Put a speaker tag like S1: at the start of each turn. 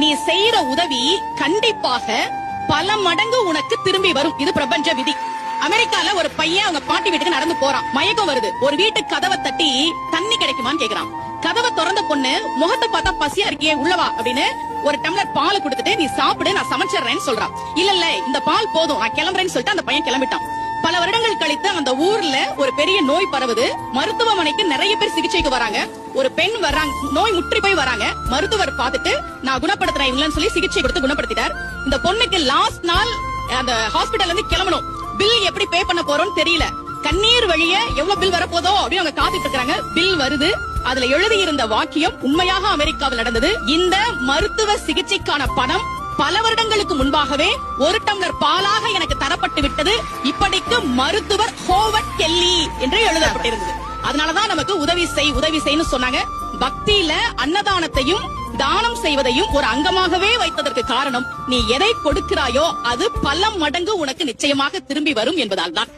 S1: நீ செய்யற உதவி கண்டிப்பாக பல மடங்கு உனக்கு திரும்பி வரும். இது பிரபஞ்ச விதி. அமெரிக்கால ஒரு பையன் அவங்க பாட்டி வீட்டுக்கு நடந்து போறான். மயக்கம் வருது. ஒரு வீட்டு கதவை தட்டி தண்ணி கிடைக்குமான்னு கேக்குறான். கதவை திறந்த பொண்ணு முகத்தை பார்த்தா பசியா இருக்கியே உள்ளவா அப்படின்னு ஒரு டம்ளர் பால் கொடுத்துட்டு நீ சாப்பிடு நான் சமைச்சிடுறேன்னு சொல்றான். இல்ல இந்த பால் போதும் நான் கிளம்புறேன்னு சொல்லிட்டு அந்த பையன் கிளம்பிட்டான். பல வருடங்கள் கழித்து அந்த ஊர்ல ஒரு பெரிய நோய் பரவுது. மருத்துவமனைக்கு நிறைய பேர் சிகிச்சைக்கு வராங்க. ஒரு பெண் வர்றாங்க, நோய் முற்றி போய் வராங்க. மருத்துவர் பார்த்துட்டு நான் குணப்படுத்துறேன் இவங்களன்னு சொல்லி சிகிச்சை கொடுத்து குணப்படுத்திட்டார். இந்த பொண்ணுக்கு லாஸ்ட் நாள் அந்த ஹாஸ்பிடல்ல இருந்து கிளம்பணும். பில் எப்படி பே பண்ண போறோம்னு தெரியல. கண்ணீர் வழிய எவ்வளவு பில் வரப்போதோ அப்படின்னு அவங்க காத்துட்டு இருக்காங்க. பில் வருது. அதுல எழுதி இருந்த வாக்கியம் உண்மையாக அமெரிக்காவில் நடந்தது. இந்த மருத்துவ சிகிச்சைக்கான பணம் பல வருடங்களுக்கு முன்பாகவே ஒரு டம்ளர் பாலாக எனக்கு தரப்பட்டு விட்டது. இப்படிக்கு மருத்துவர் ஹோவர்ட் கெல்லி என்று எழுதப்பட்டிருந்தது. அதனாலதான் நமக்கு உதவி செய்யு சொன்னாங்க. பக்தியில அன்னதானத்தையும் தானம் செய்வதையும் ஒரு அங்கமாகவே வைத்ததற்கு காரணம் நீ எதை கொடுக்கிறாயோ அது பல மடங்கு உனக்கு நிச்சயமாக திரும்பி வரும் என்பதால் தான்.